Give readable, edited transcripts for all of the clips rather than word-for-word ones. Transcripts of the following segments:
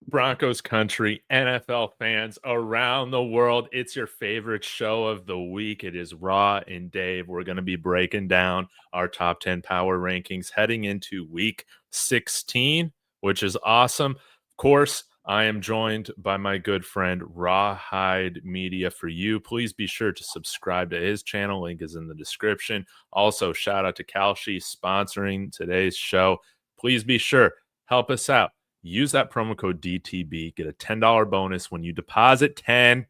Broncos country, NFL fans around the world. It's your favorite show of the week. It is Raw and Dave. We're going to be breaking down our top 10 power rankings heading into week 16, which is awesome. Of course, I am joined by my good friend RawHide Media for you. Please be sure to subscribe to his channel. Link is in the description. Also, shout out to Kalshi sponsoring today's show. Please be sure, help us out. Use that promo code DTB, get a $10 bonus when you deposit 10,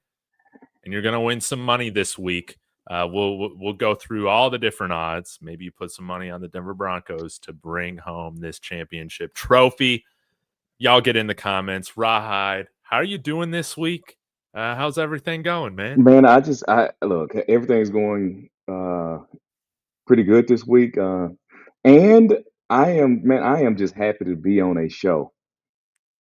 and you're going to win some money this week. We'll go through all the different odds. Maybe you put some money on the Denver Broncos to bring home this championship trophy. Y'all get in the comments. Rawhide, how are you doing this week? How's everything going, man? Man, I look, everything's going pretty good this week. And I am just happy to be on a show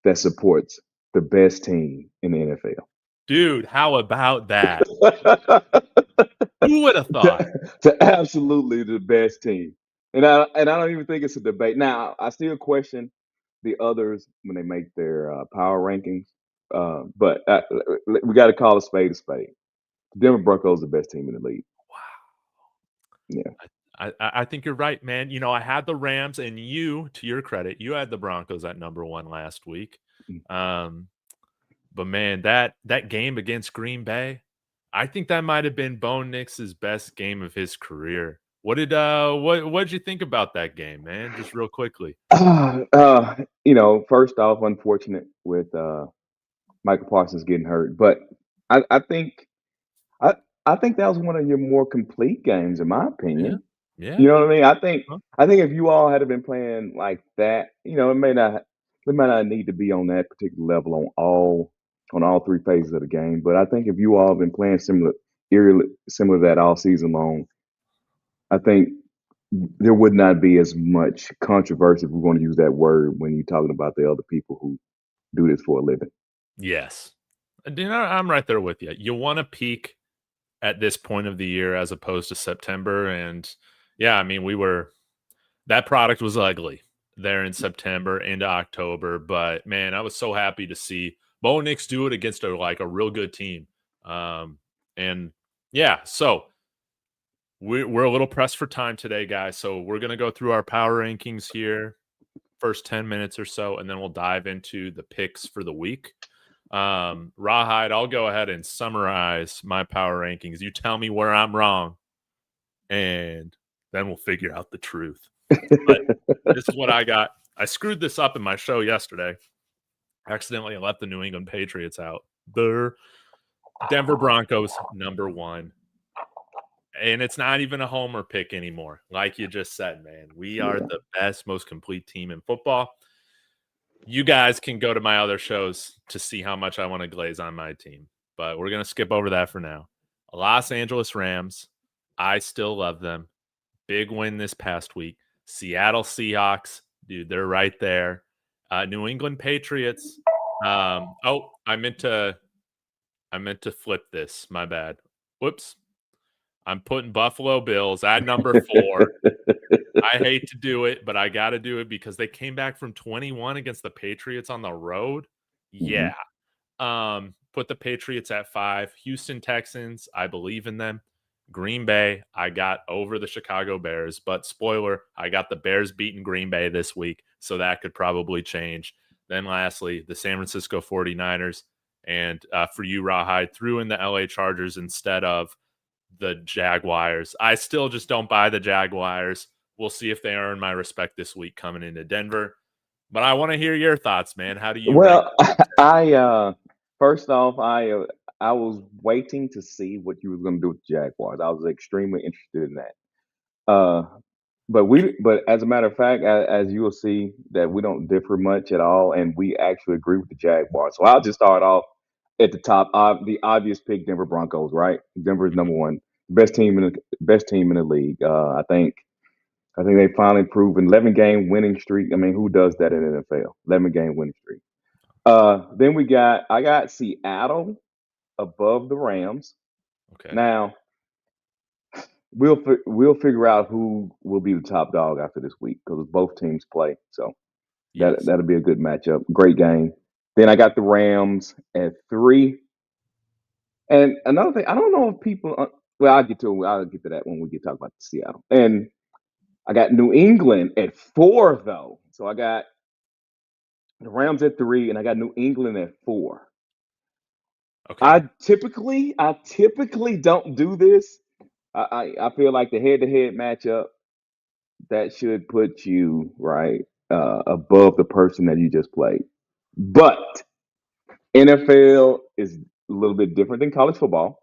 that supports the best team in the NFL. Dude, how about that? Who would have thought? To absolutely the best team. And I don't even think it's a debate. Now, I still question the others when they make their power rankings. But we got to call a spade a spade. Denver Broncos is the best team in the league. Wow. Yeah. I think you're right, man. You know, I had the Rams, and you, to your credit, you had the Broncos at number one last week. But man, that game against Green Bay, I think that might have been Bo Nix's best game of his career. What did you think about that game, man? Just real quickly. First off, unfortunate with Michael Parsons getting hurt, but I think I think that was one of your more complete games, in my opinion. Yeah. You know what I mean? Huh? I think if you all had been playing like that, it may not need to be on that particular level on all three phases of the game. But I think if you all have been playing eerily similar to that all season long, I think there would not be as much controversy, if we're going to use that word, when you're talking about the other people who do this for a living. Yes. I'm right there with you. You want to peak at this point of the year as opposed to September. And yeah, I mean, that product was ugly there in September into October. But man, I was so happy to see Bo Nix do it against a real good team. And yeah, so we're a little pressed for time today, guys. So we're going to go through our power rankings here, first 10 minutes or so, and then we'll dive into the picks for the week. Rawhide, I'll go ahead and summarize my power rankings. You tell me where I'm wrong, and then we'll figure out the truth. But this is what I got. I screwed this up in my show yesterday. Accidentally left the New England Patriots out. The Denver Broncos, number one. And it's not even a homer pick anymore. Like you just said, man, we are the best, most complete team in football. You guys can go to my other shows to see how much I want to glaze on my team, but we're going to skip over that for now. Los Angeles Rams, I still love them. Big win this past week. Seattle Seahawks, dude, they're right there. New England Patriots. I meant to flip this. My bad. Whoops. I'm putting Buffalo Bills at number 4. I hate to do it, but I got to do it because they came back from 21 against the Patriots on the road. Yeah. Put the Patriots at 5. Houston Texans, I believe in them. Green Bay, I got over the Chicago Bears, but spoiler, I got the Bears beating Green Bay this week, so that could probably change. Then lastly, the San Francisco 49ers, and for you, Rawhide, threw in the LA Chargers instead of the Jaguars. I still just don't buy the Jaguars. We'll see if they earn my respect this week coming into Denver. But I want to hear your thoughts, man. How do you Well, first off, I was waiting to see what you was going to do with the Jaguars. I was extremely interested in that. But as a matter of fact, as you will see, that we don't differ much at all, and we actually agree with the Jaguars. So I'll just start off at the top. The obvious pick, Denver Broncos, right? Denver is number one, best team in the league. I think they finally proved an 11-game winning streak. I mean, who does that in the NFL? 11-game winning streak. Then I got Seattle above the Rams. Okay. Now we'll figure out who will be the top dog after this week because both teams play. So Yes. that'll be a good matchup. Great game. Then I got the Rams at 3. And another thing, I don't know if people. Well, I'll get to that when we get to talk about Seattle. And I got New England at 4 though. So I got the Rams at 3, and I got New England at 4. Okay. I typically don't do this. I feel like the head-to-head matchup that should put you right above the person that you just played. But NFL is a little bit different than college football.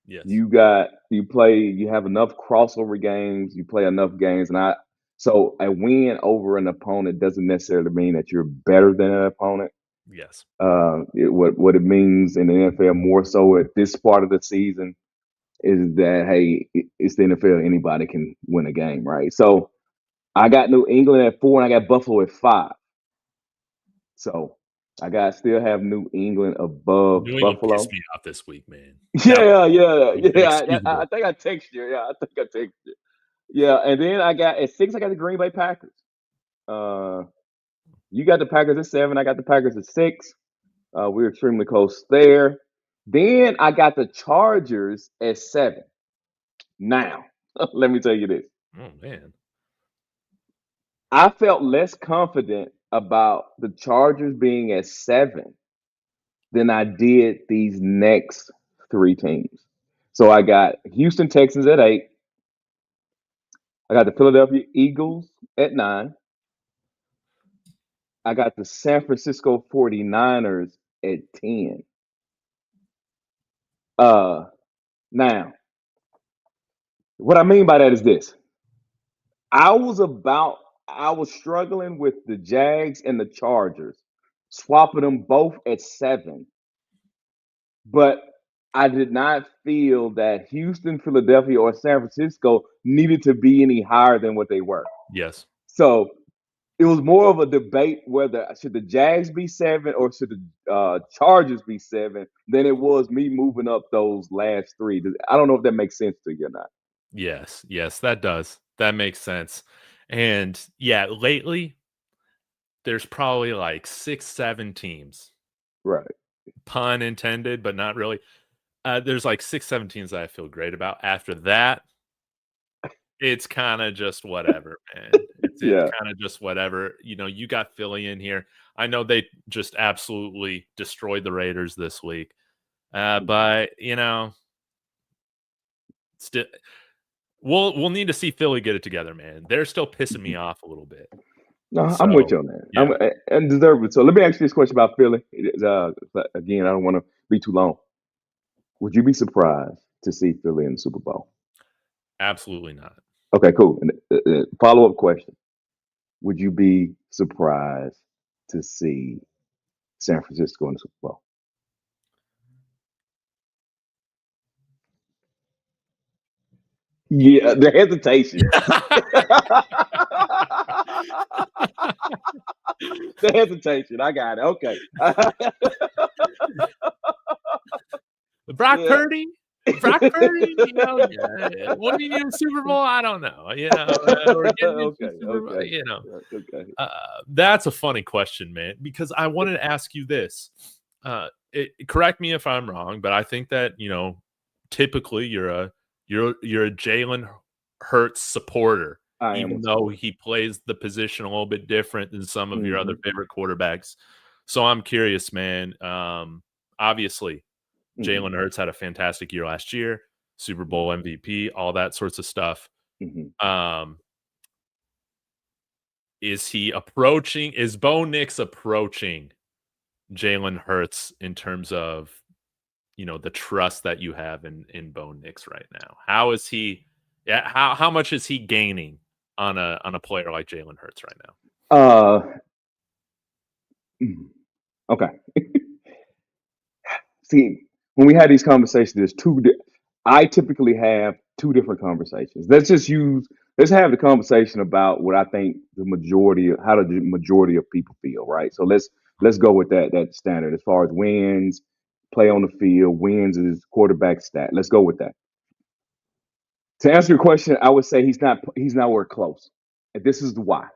Yes. You have enough crossover games, you play enough games, so a win over an opponent doesn't necessarily mean that you're better than an opponent. Yes. What it means in the NFL more so at this part of the season is that, hey, it's the NFL. Anybody can win a game, right? So I got New England at 4, and I got Buffalo at 5. So still have New England above New England Buffalo. pissed me off this week, man. Yeah. Inexcusable. I think I texted you. Yeah, I think I texted you. Yeah, and then I got at 6. I got the Green Bay Packers. You got the Packers at 7. I got the Packers at 6. We're extremely close there. Then I got the Chargers at 7. Now, let me tell you this. Oh man. I felt less confident about the Chargers being at 7 than I did these next 3 teams. So I got Houston Texans at 8. I got the Philadelphia Eagles at 9. I got the San Francisco 49ers at 10. Now, what I mean by that is this. I was struggling with the Jags and the Chargers, swapping them both at 7. But I did not feel that Houston, Philadelphia, or San Francisco needed to be any higher than what they were. Yes. So it was more of a debate whether should the Jags be 7 or should the Chargers be 7 than it was me moving up those last 3. I don't know if that makes sense to you or not. Yes, that does. That makes sense. And yeah, lately there's probably like 6, 7 teams. Right. Pun intended, but not really. There's like 6, 7 teams that I feel great about. After that, it's kind of just whatever, man. It's kind of just whatever. You got Philly in here. I know they just absolutely destroyed the Raiders this week. But still, we'll need to see Philly get it together, man. They're still pissing me off a little bit. No, I'm with you on that. Yeah. And deserve it. So let me ask you this question about Philly. Again, I don't want to be too long. Would you be surprised to see Philly in the Super Bowl? Absolutely not. Okay, cool. And follow-up question. Would you be surprised to see San Francisco in the Super Bowl? Yeah, the hesitation. The hesitation. I got it. Okay. Brock Purdy? Brock Purdy? What do you need in the Super Bowl? I don't know. Okay. That's a funny question, man, because I wanted to ask you this. Correct me if I'm wrong, but I think that, typically you're a Jalen Hurts supporter, even though he plays the position a little bit different than some of your other favorite quarterbacks. So I'm curious, man. Obviously, Jalen Hurts had a fantastic year last year, Super Bowl MVP, all that sorts of stuff. Is Bo Nix approaching Jalen Hurts in terms of, the trust that you have in Bo Nix right now? How is he? Yeah, how much is he gaining on a player like Jalen Hurts right now? Okay. See, when we had these conversations, I typically have 2 different conversations. Let's have the conversation about what I think how the majority of people feel, right? So let's go with that standard as far as wins, play on the field, wins is quarterback stat. Let's go with that. To answer your question, I would say he's nowhere close. And this is why.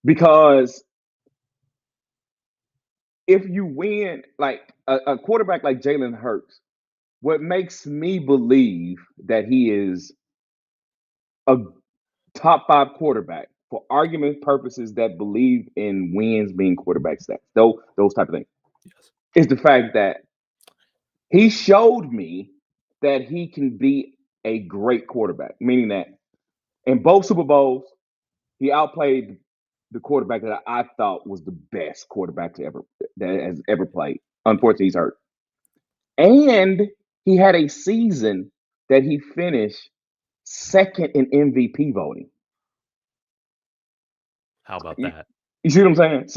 Because if you win, like a quarterback like Jalen Hurts, what makes me believe that he is a top 5 quarterback for argument purposes that believe in wins being quarterback stats, those type of things, Yes. is the fact that he showed me that he can be a great quarterback, meaning that in both Super Bowls, he outplayed the quarterback that I thought was the best quarterback that has ever played. Unfortunately, he's hurt. And he had a season that he finished second in MVP voting. How about You, that? you see what I'm saying? Yes.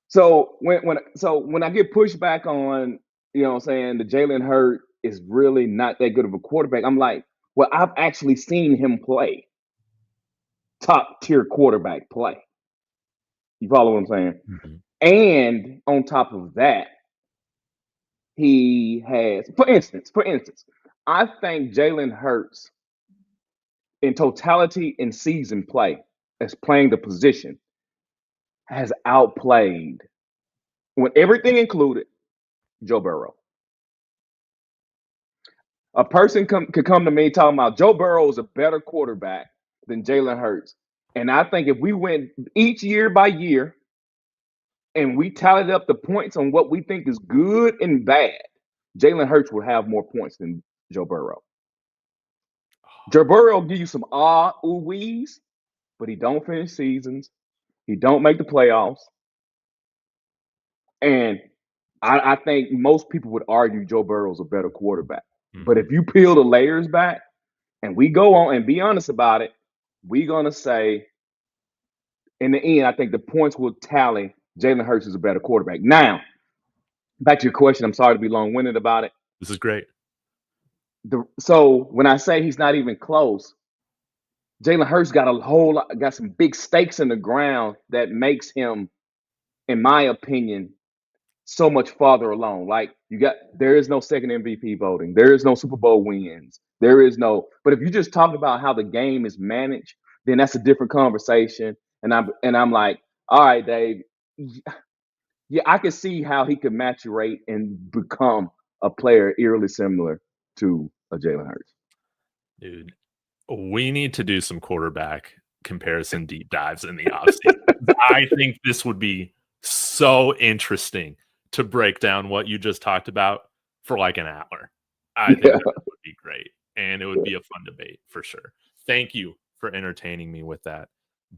So when I get pushed back on, what I'm saying, the Jalen Hurt is really not that good of a quarterback, I'm like, well, I've actually seen him play top tier quarterback play. You follow what I'm saying? Mm-hmm. And on top of that, he has, for instance, I think Jalen Hurts in totality in season play as playing the position has outplayed, when everything included, Joe Burrow. A person could come to me talking about Joe Burrow is a better quarterback than Jalen Hurts. And I think if we went each year by year and we tallied up the points on what we think is good and bad, Jalen Hurts would have more points than Joe Burrow. Joe Burrow will give you some ooh wees, but he don't finish seasons. He don't make the playoffs. And I think most people would argue Joe Burrow's a better quarterback. Mm-hmm. But if you peel the layers back and we go on and be honest about it, we're going to say, in the end, I think the points will tally Jalen Hurts is a better quarterback. Now, back to your question, I'm sorry to be long-winded about it. This is great. So when I say he's not even close, Jalen Hurts got some big stakes in the ground that makes him, in my opinion, so much farther along. Like there is no second MVP voting. There is no Super Bowl wins. There is no. But if you just talk about how the game is managed, then that's a different conversation. And I'm like, all right, Dave. Yeah, I can see how he could maturate and become a player eerily similar to a Jalen Hurts. Dude, we need to do some quarterback comparison deep dives in the offseason. I think this would be so interesting to break down what you just talked about for like an hour. I think that would be great. And it would be a fun debate for sure. Thank you for entertaining me with that.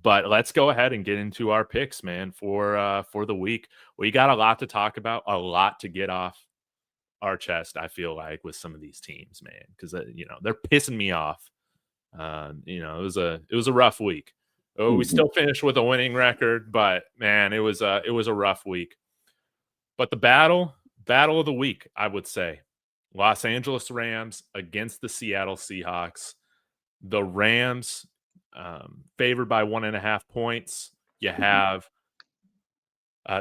But let's go ahead and get into our picks, man, for the week. We got a lot to talk about, a lot to get off our chest, I feel like, with some of these teams, man, because they're pissing me off. It was a rough week. We still finished with a winning record, but man, it was a rough week. But the battle of the week, I would say, Los Angeles Rams against the Seattle Seahawks. The Rams favored by 1.5 points. You have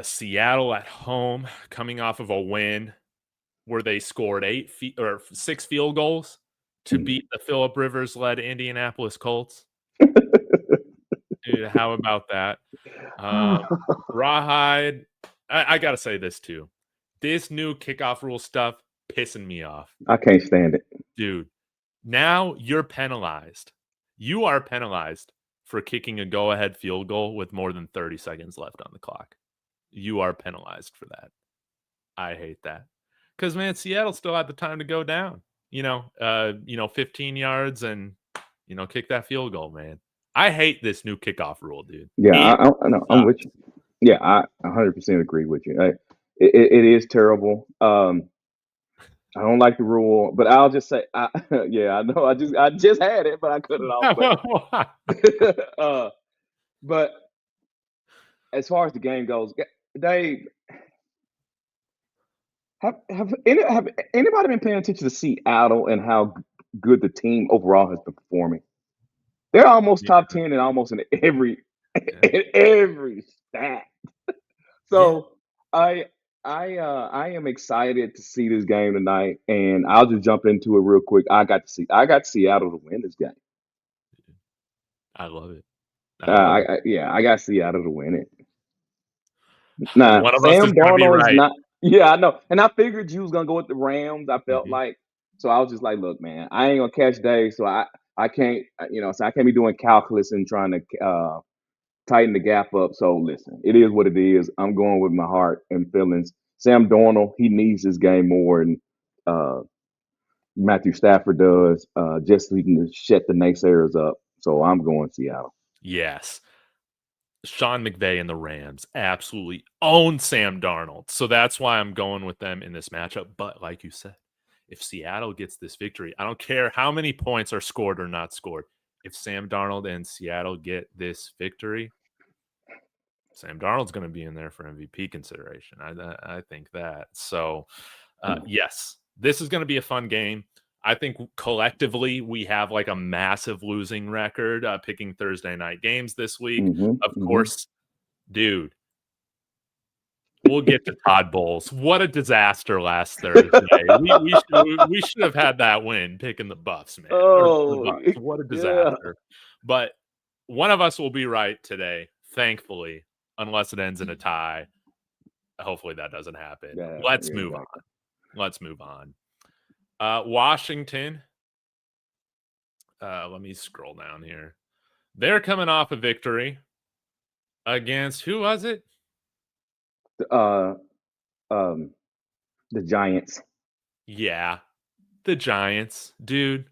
Seattle at home coming off of a win where they scored 6 field goals to beat the Phillip Rivers-led Indianapolis Colts. Dude, how about that? RawHide, I got to say this too. This new kickoff rule stuff pissing me off. I can't stand it. Dude, now you're penalized. You are penalized for kicking a go-ahead field goal with more than 30 seconds left on the clock. You are penalized for that. I hate that. Because, man, Seattle still had the time to go down. 15 yards and, kick that field goal, man. I hate this new kickoff rule, dude. Yeah, I know. I'm with you. Yeah, I 100% agree with you. It is terrible. I don't like the rule, but I'll just say, I know. I just had it, but I cut it off. But as far as the game goes, Dave, have anybody been paying attention to Seattle and how good the team overall has been performing? They're almost top 10 and almost in every stat. So I am excited to see this game tonight, and I'll just jump into it real quick. I got Seattle to win this game. I love it. I got Seattle to win it. Nah, One of us is Sam gonna be Darnold is right. not. Yeah, I know. And I figured you was gonna go with the Rams. I felt Mhm. like so. I was just like, look, man, I ain't gonna catch Dave, so I can't. So I can't be doing calculus and trying to tighten the gap up. So listen, it is what it is. I'm going with my heart and feelings. Sam Darnold, he needs this game more than uh, Matthew Stafford does, just so he can shut the naysayers up. So I'm going Seattle. Yes. Sean McVay and the Rams absolutely own Sam Darnold. So that's why I'm going with them in this matchup. But like you said, if Seattle gets this victory, I don't care how many points are scored or not scored. If Sam Darnold and Seattle get this victory, Sam Darnold's going to be in there for MVP consideration. I think that. So, yes, this is going to be a fun game. I think collectively we have like a massive losing record picking Thursday night games this week. Of course, dude, we'll get to Todd Bowles. What a disaster last Thursday. We should have had that win picking the Buffs, man, or the Oh, Bucks. What a yeah. disaster. But one of us will be right today, thankfully, unless it ends in a tie. Hopefully that doesn't happen. Yeah, Let's yeah, move exactly. on. Let's move on. Washington. Let me scroll down here. They're coming off a victory against who was it? Uh, um, the Giants. Yeah, the Giants, dude.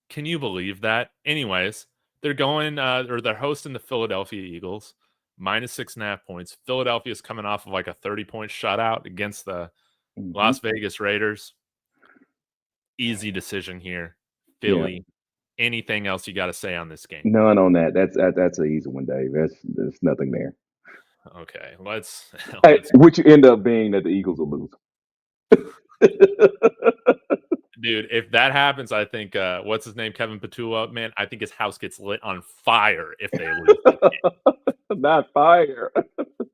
Can you believe that? Anyways, they're going or they're hosting the Philadelphia Eagles, -6.5 points. Philadelphia's coming off of like a 30-point shutout against the Mm-hmm. Las Vegas Raiders. Easy decision here. Yeah, Philly. Anything else you got to say on this game? none on that. That's an easy one, Dave. There's nothing there. Okay, let's Hey, let's which end up being that the Eagles will lose. dude, if that happens, I think what's his name, Kevin Petula, man, I think his house gets lit on fire if they lose this game. Not fire.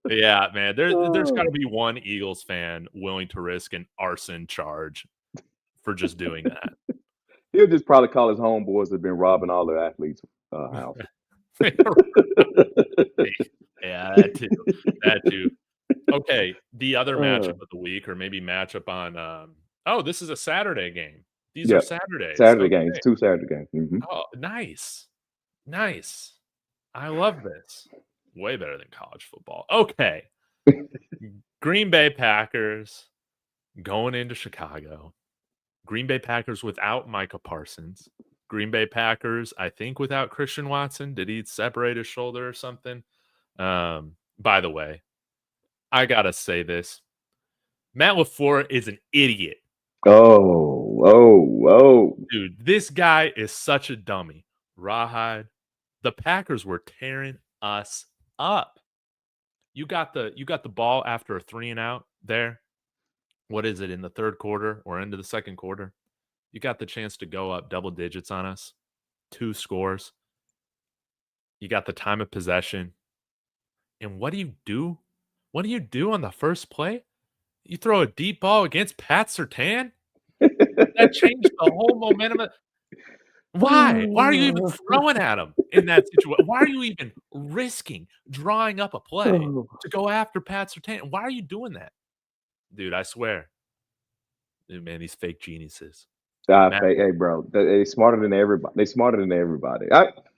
Yeah, man, there's got to Oh. be one Eagles fan willing to risk an arson charge for just doing that. He'll just probably call his homeboys that have been robbing all their athletes' house. Yeah, that too. That too. Okay, the other Uh, matchup of the week, or maybe matchup on. Oh, this is a Saturday game. These are yep. Saturdays. Saturday games, Okay. 2 Saturday games. Oh, nice, nice. I love this. Way better than college football. Okay, Green Bay Packers going into Chicago. Green Bay Packers without Micah Parsons. Green Bay Packers, I think, without Christian Watson. Did he separate his shoulder or something? By the way, I gotta say this. Matt LaFleur is an idiot. Oh. Dude, this guy is such a dummy. RawHide, the Packers were tearing us up. You got the ball after a 3 and out there. What is it in the third quarter or into the second quarter? You got the chance to go up double digits on us. 2 scores. You got the time of possession. And what do you do? What do you do on the first play? You throw a deep ball against Pat Surtain? That changed the whole momentum of why? Why are you even throwing at him in that situation? Why are you even risking drawing up a play to go after Pat Surtain? Why are you doing that? Dude, I swear. Dude, man, these fake geniuses. Matt, Hey, bro, they smarter than everybody. They smarter than everybody.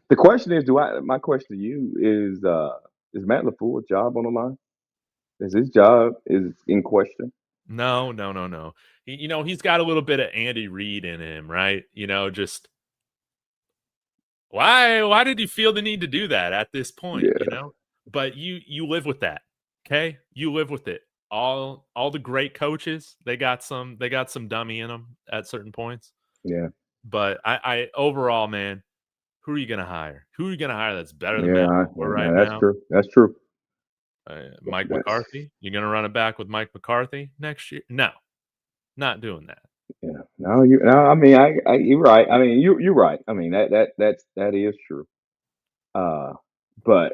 The question is, my question to you is Matt LaFleur's job on the line? Is his job is in question? no. He's got a little bit of Andy Reid in him, right? Just why did you feel the need to do that at this point, Yeah, But you live with that. Okay? You live with it. All the great coaches, they got some dummy in them at certain points. yeah, But I overall, man, who are you gonna hire? Who are you gonna hire that's better than yeah. Matt LaFleur right That's now? true. That's true. Mike That's McCarthy? You're gonna run it back with Mike McCarthy next year? No, not doing that. yeah. No, you. No, I mean, you're right. I mean, you're right. I mean, that is true. Uh, but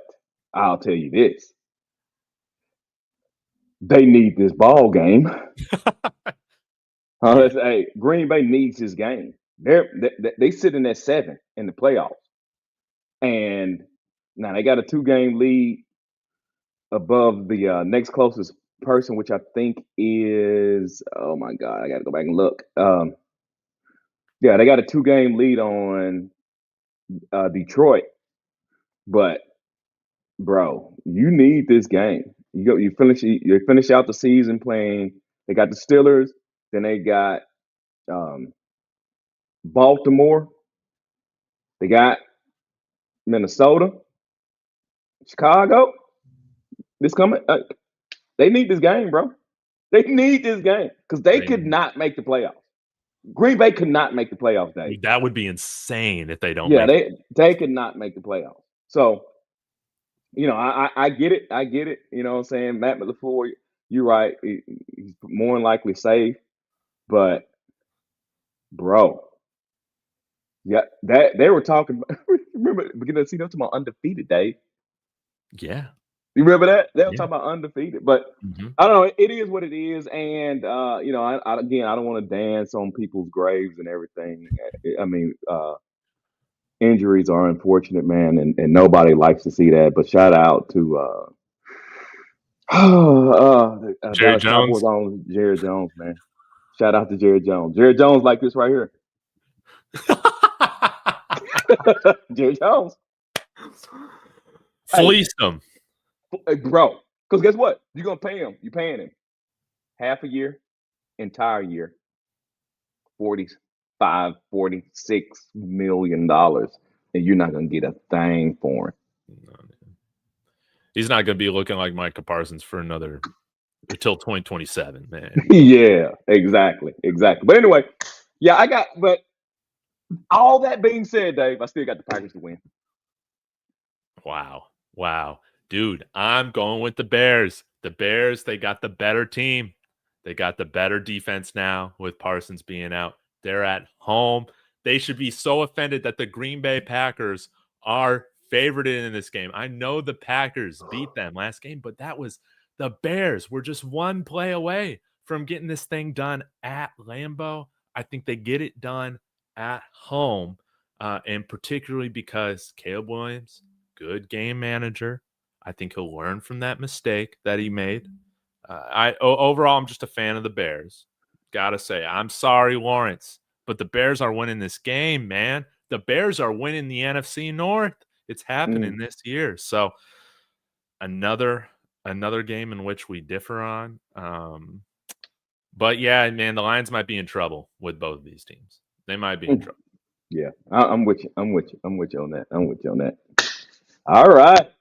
I'll tell you this: they need this ball game. Yeah. Hey, Green Bay needs this game. They sitting at 7 in the playoffs, and now they got a 2-game lead. above the next closest person, which I think is, oh my God, I got to go back and look. Yeah, they got a 2-game lead on Detroit, but bro, you need this game. You finish out the season playing. They got the Steelers, then they got um, Baltimore, they got Minnesota, Chicago. This coming, they need this game, bro. They need this game because they could not make the playoffs. Green Bay could not make the playoffs, Dave. That would be insane if they don't Yeah, make they could not make the playoffs. So, I get it. I get it. You know what I'm saying? Matt LaFleur, you're right. He's more than likely safe. But, bro, yeah, that they were talking. Remember beginning of the season, they were talking about undefeated, Dave. Yeah. You remember that? They were Yeah. talking about undefeated. But Mhm. I don't know. It is what it is. And, again, I don't want to dance on people's graves and everything. I mean, injuries are unfortunate, man, and nobody likes to see that. But shout out to Jerry Dallas Cowboys Jones. on Jerry Jones, man. Shout out to Jerry Jones. Jerry Jones like this right here. Jerry Jones. Fleeced them. Hey, bro. Because guess what? You're going to pay him. You're paying him half a year, entire year, 45, $46 million. And you're not going to get a thing for him. No, he's not going to be looking like Micah Parsons for another until 2027, man. Yeah, exactly. But anyway, but all that being said, Dave, I still got the Packers to win. Wow. Dude, I'm going with the Bears. The Bears, they got the better team. They got the better defense now with Parsons being out. They're at home. They should be so offended that the Green Bay Packers are favored in this game. I know the Packers beat them last game, but that was the Bears were just one play away from getting this thing done at Lambeau. I think they get it done at home, and particularly because Caleb Williams, good game manager. I think he'll learn from that mistake that he made. Overall, I'm just a fan of the Bears. Gotta say, I'm sorry, Lawrence, but the Bears are winning this game, man. The Bears are winning the NFC North. It's happening this year. So another game in which we differ on. But yeah, man, the Lions might be in trouble with both of these teams. They might be in trouble. Yeah, I'm with you. I'm with you on that. All right.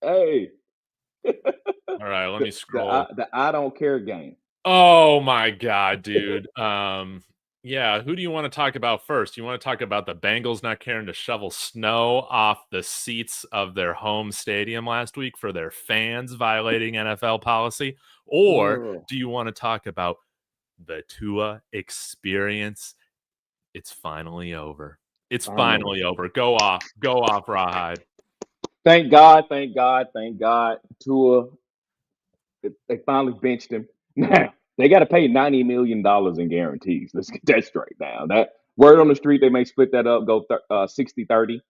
Hey. All right, let me scroll. The I don't care game. Oh my God, dude. Yeah, who do you want to talk about first? You want to talk about the Bengals not caring to shovel snow off the seats of their home stadium last week for their fans violating NFL policy? Or do you want to talk about the Tua experience? It's finally over. It's finally over. Go off, RawHide. Thank God. Tua, they finally benched him. Now, they got to pay $90 million in guarantees. Let's get that straight now. That word on the street, they may split that up, go 60-30.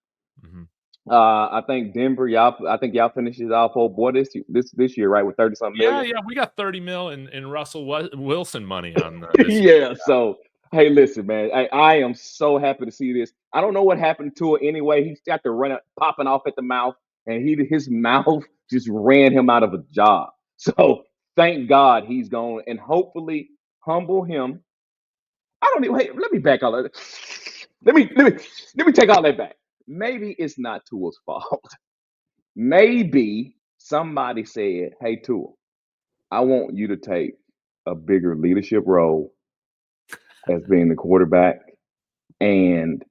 I think Denver, I think y'all finishes off old boy this year, right, with 30-something million. Yeah, we got 30 mil in Russell Wilson money on this. Yeah, so hey, listen, man, I am so happy to see this. I don't know what happened to it anyway. He's got the run popping off at the mouth, and his mouth just ran him out of a job. So thank God he's gone, and hopefully humble him. I don't even. Hey, let me back all that. Let me take all that back. Maybe it's not Tua's fault. Maybe somebody said, "Hey, Tua, I want you to take a bigger leadership role as being the quarterback," and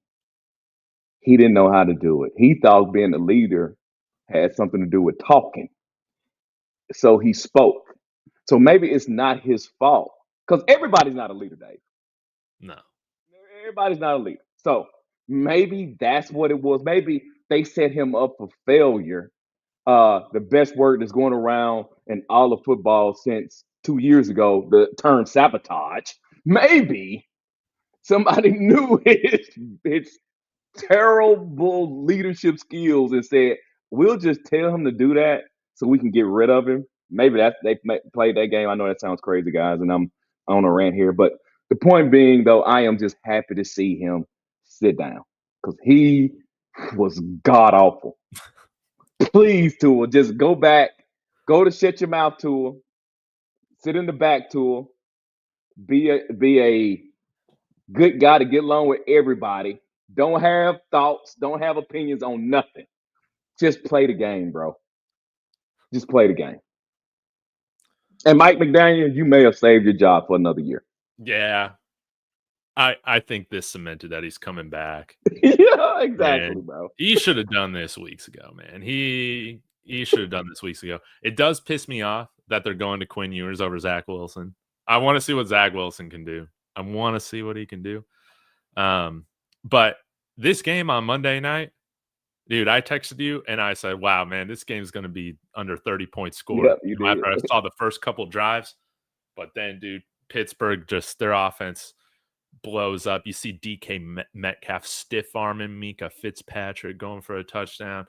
he didn't know how to do it. He thought being a leader had something to do with talking, so he spoke. So maybe it's not his fault because everybody's not a leader, Dave. No, everybody's not a leader. So maybe that's what it was. Maybe they set him up for failure. The best word that's going around in all of football since 2 years ago, the term sabotage. Maybe somebody knew his terrible leadership skills and said, "We'll just tell him to do that, so we can get rid of him. Maybe they played that game. I know that sounds crazy, guys, and I'm on a rant here, but the point being, though, I am just happy to see him sit down because he was god awful. Please, Tua, just go back, go to shut your mouth, Tua, sit in the back, Tua, be a good guy to get along with everybody. Don't have thoughts, don't have opinions on nothing. Just play the game, bro. Just play the game. And Mike McDaniel, you may have saved your job for another year. Yeah. I think this cemented that he's coming back. Yeah, exactly, Man, bro. he should have done this weeks ago, man. He should have done this weeks ago. It does piss me off that they're going to Quinn Ewers over Zach Wilson. I want to see what Zach Wilson can do. I want to see what he can do. But this game on Monday night, dude, I texted you and I said, wow, man, this game is going to be under 30 points scored. Yep, you did. After I saw the first couple drives. But then, dude, Pittsburgh, just their offense blows up. You see DK Metcalf stiff arming Mika Fitzpatrick going for a touchdown.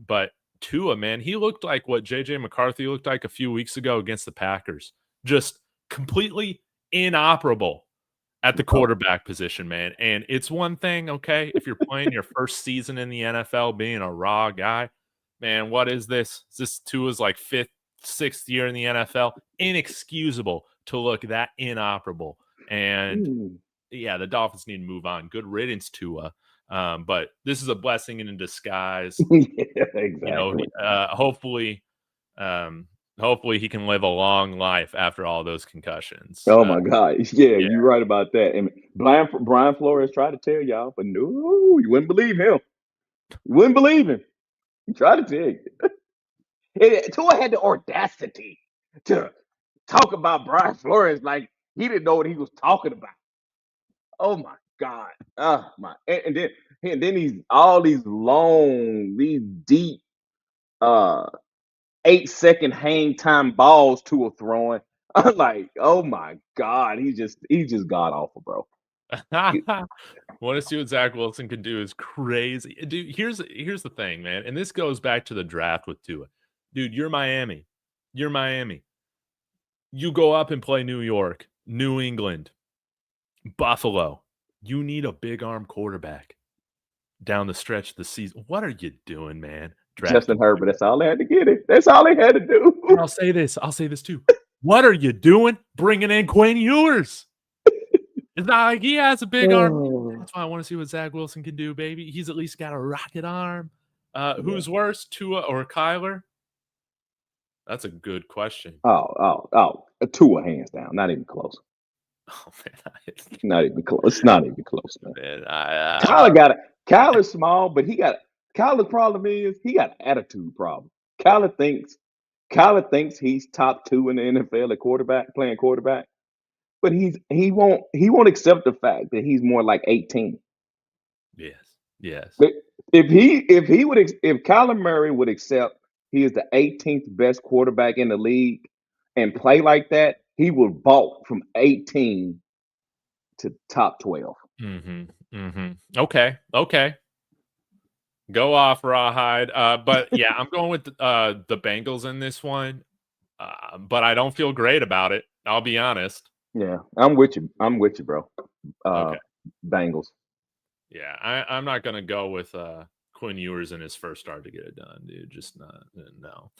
But Tua, man, he looked like what JJ McCarthy looked like a few weeks ago against the Packers. Just completely inoperable at the quarterback position, man. And it's one thing, okay, if you're playing your first season in the NFL being a raw guy, man, what is this? Is this Tua's like fifth, sixth year in the NFL? Inexcusable to look that inoperable. And yeah, the Dolphins need to move on. Good riddance, Tua. But this is a blessing in disguise. Yeah, exactly. You know, hopefully he can live a long life after all those concussions. Oh my God. Yeah, you're right about that. And Brian Flores tried to tell y'all, but no, you wouldn't believe him. You wouldn't believe him. He tried to tell you. Tua had the audacity to talk about Brian Flores like he didn't know what he was talking about. Oh my God. Oh my. And then he's all these long, these deep 8-second hang time balls to a throwing. I'm like, oh my God, he's just god awful, bro. Want to see what Zach Wilson can do is crazy. Dude, here's the thing, man. And this goes back to the draft with Tua. Dude, you're Miami. You're Miami. You go up and play New York, New England, Buffalo. You need a big arm quarterback down the stretch of the season. What are you doing, man? Justin Herbert. That's all they had to get it. That's all they had to do. And I'll say this too. What are you doing bringing in Quinn Ewers? It's not like he has a big arm. That's why I want to see what Zach Wilson can do, baby. He's at least got a rocket arm. Who's worse, Tua or Kyler? That's a good question. Oh, Tua, hands down. Not even close. Oh man, not even close. It's not even close, man. Man, Kyler's small, but Kyler's problem is he got an attitude problem. Kyler thinks he's top 2 in the NFL at playing quarterback, but he won't accept the fact that he's more like 18. Yes. But if Kyler Murray would accept he is the 18th best quarterback in the league and play like that, he would vault from 18 to top 12. Okay. Go off, RawHide. But yeah, I'm going with the Bengals in this one. But I don't feel great about it. I'll be honest. Yeah, I'm with you, bro. Okay. Bengals. Yeah, I'm not gonna go with Quinn Ewers in his first start to get it done, dude. Just not. No.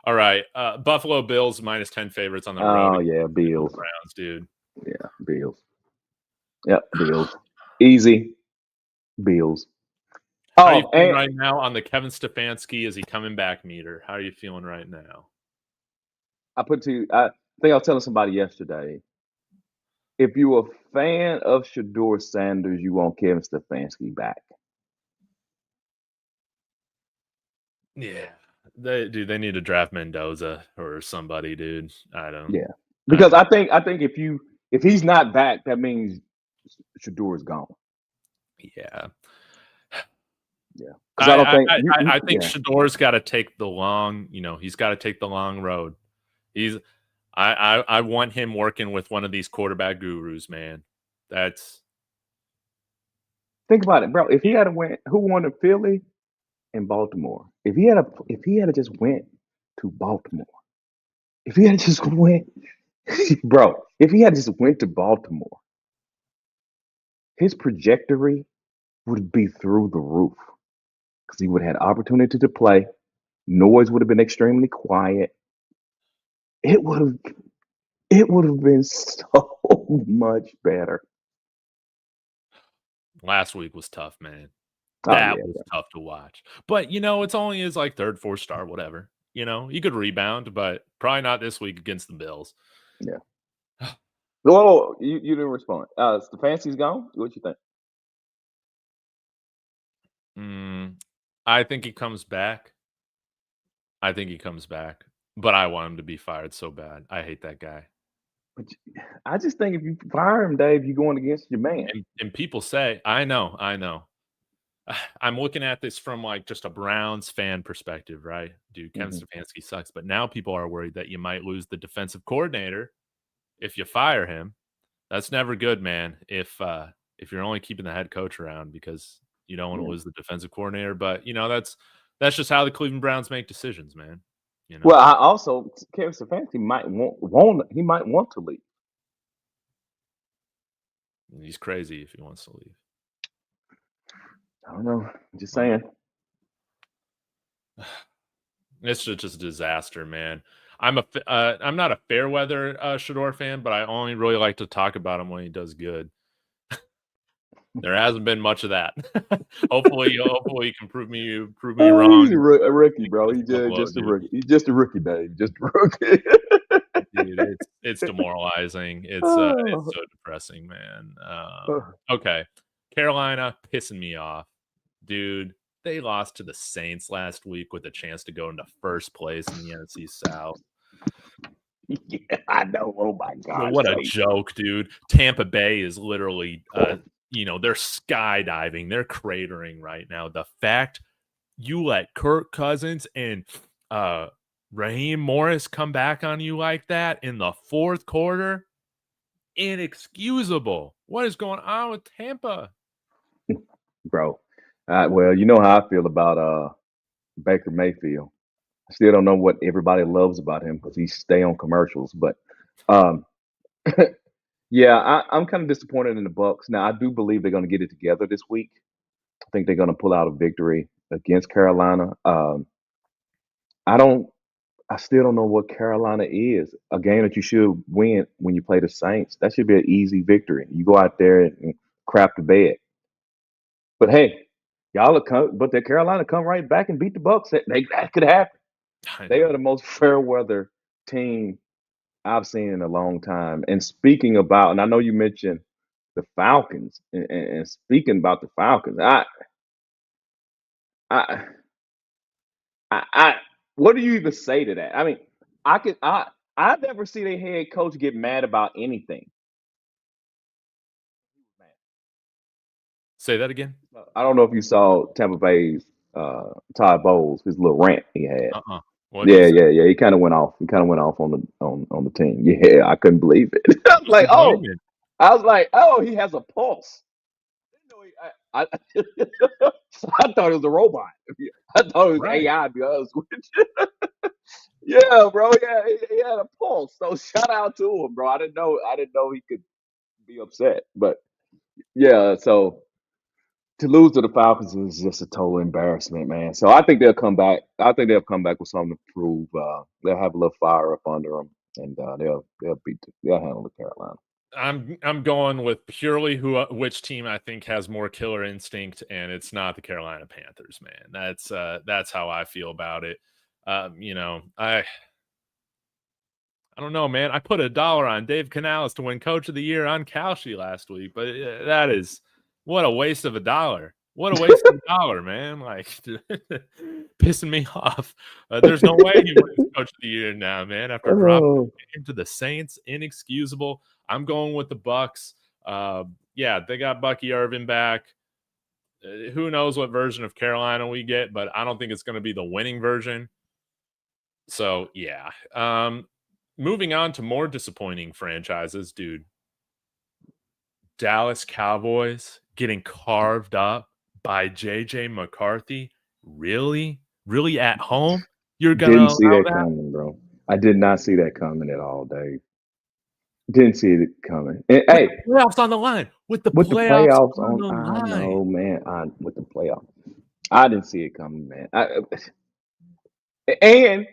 All right. Buffalo Bills minus 10 favorites on the road. Oh yeah, Bills. Browns, dude. Yeah, Bills. Yep, Bills. Easy. Bills. How are you feeling right now on the Kevin Stefanski? Is he coming back meter? How are you feeling right now? I think I was telling somebody yesterday. If you're a fan of Shedeur Sanders, you want Kevin Stefanski back. Yeah. They need to draft Mendoza or somebody, dude. I don't. Yeah. Because I think if he's not back, that means Shedeur is gone. Yeah. Yeah. I think Shedeur's got to take the long, he's got to take the long road. I want him working with one of these quarterback gurus, man. Think about it, bro. If he had went, who won in Philly and Baltimore? If he had just went to Baltimore. If he had just went, bro, if he had just went to Baltimore, his trajectory would be through the roof because he would have had opportunity to play. Noise would have been extremely quiet. It would have been so much better. Last week was tough, man. Oh That yeah, was tough to watch. But it's only his like third, fourth star, whatever. He could rebound, but probably not this week against the Bills. yeah. Well, you didn't respond. Stefanski's gone. What you think? I think he comes back. But I want him to be fired so bad. I hate that guy. But I just think if you fire him, Dave, you're going against your man. And people say, I know. I'm looking at this from like just a Browns fan perspective, right? Dude, Kevin Stefanski sucks. But now people are worried that you might lose the defensive coordinator if you fire him. That's never good, man. If you're only keeping the head coach around because you don't want to lose the defensive coordinator. But that's just how the Cleveland Browns make decisions, man. Well, I also Kevin Stefanski might want to leave. He's crazy if he wants to leave. I don't know. I'm just saying. It's just a disaster, man. I'm not a Fairweather Shador fan, but I only really like to talk about him when he does good. There hasn't been much of that. hopefully you can prove me wrong. He's a rookie, bro. He's just a rookie. He's just a rookie, Dave. Just a rookie. Dude, it's demoralizing. It's so depressing, man. Okay, Carolina pissing me off, dude. They lost to the Saints last week with a chance to go into first place in the NFC South. Yeah, I know. Oh my God! What a joke, dude. Tampa Bay is literally they're skydiving, they're cratering right now. The fact you let Kirk Cousins and Raheem Morris come back on you like that in the fourth quarter, inexcusable. What is going on with Tampa? Bro, well, you know how I feel about Baker Mayfield. I still don't know what everybody loves about him because he stay on commercials, but yeah, I'm kind of disappointed in the Bucks. Now, I do believe they're going to get it together this week. I think they're going to pull out a victory against Carolina. I still don't know what Carolina is. A game that you should win when you play the Saints. That should be an easy victory. You go out there and crap the bed. But hey, y'all but the Carolina come right back and beat the Bucks. That could happen. They are the most fair weather team I've seen in a long time. And speaking about, and I know you mentioned the Falcons, and speaking about the Falcons, I what do you even say to that? I mean, I never see their head coach get mad about anything. Say that again. I don't know if you saw Tampa Bay's Todd Bowles, his little rant he had. Yeah. He kind of went off. He kind of went off on the team. Yeah, I couldn't believe it. I was like, oh, he has a pulse. I thought it was a robot. I thought it was AI. To be honest with you. Yeah, bro. Yeah, he had a pulse. So shout out to him, bro. I didn't know he could be upset, but yeah. So to lose to the Falcons is just a total embarrassment, man. So I think they'll come back. I think they'll come back with something to prove. They'll have a little fire up under them, and they'll handle the Carolina. I'm going with purely which team I think has more killer instinct, and it's not the Carolina Panthers, man. That's how I feel about it. I don't know, man. I put $1 on Dave Canales to win Coach of the Year on Kalshi last week, but that is what a waste of $1. What a waste of $1, man. Like, pissing me off. There's no way he wins Coach of the Year now, man. After dropping into the Saints, inexcusable. I'm going with the Bucks. Yeah, they got Bucky Irvin back. Who knows what version of Carolina we get, but I don't think it's going to be the winning version. So, yeah. Moving on to more disappointing franchises, dude. Dallas Cowboys getting carved up by J.J. McCarthy. Really? Really at home? You're gonna Didn't see allow that that? coming, bro. I did not see that coming at all, Dave. Didn't see it coming. And, With the hey, playoffs on the line. With the with the playoffs playoffs on on, the I line. know, man. With the playoffs, I didn't see it coming, man. And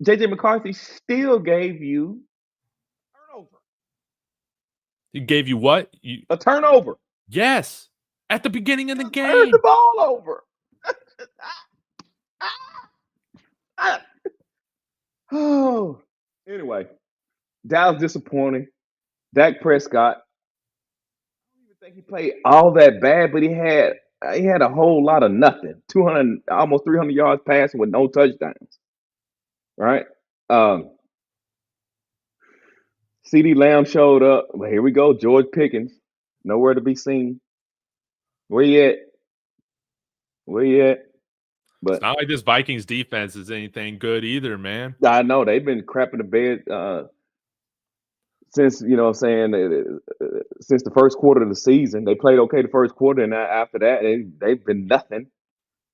JJ McCarthy still gave you turnover, He gave you what? a turnover. Yes. At the beginning of the Turned the game. ball over. Oh, anyway, Dallas disappointing. Dak Prescott, I don't even think he played all that bad, but he had a whole lot of nothing. 200, almost 300 yards passing with no touchdowns. Right? Um, CD Lamb showed up. Well, here we go. George Pickens, nowhere to be seen. Where you at? Where you at? It's But not like this Vikings defense is anything good either, man. I know they've been crapping the bed since what I'm saying since the first quarter of the season. They played okay the first quarter, and after that they've been nothing.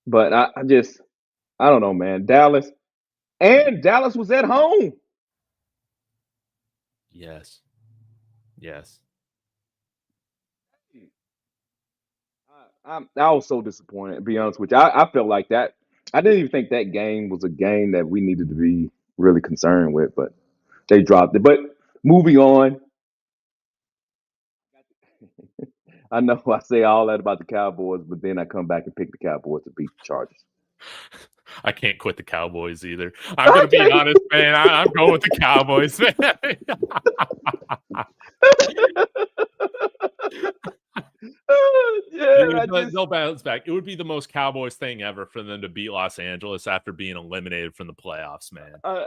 But I don't know, man. Dallas was at home. Yes. Yes. I was so disappointed. To be honest with you, I felt like that. I didn't even think that game was a game that we needed to be really concerned with, but they dropped it. But moving on, I know I say all that about the Cowboys, but then I come back and pick the Cowboys to beat the Chargers. I can't quit the Cowboys either. I'm gonna be Okay. honest, man. I'm going with the Cowboys, man. Yeah, I Dude, just they'll bounce back. It would be the most Cowboys thing ever for them to beat Los Angeles after being eliminated from the playoffs, man. uh,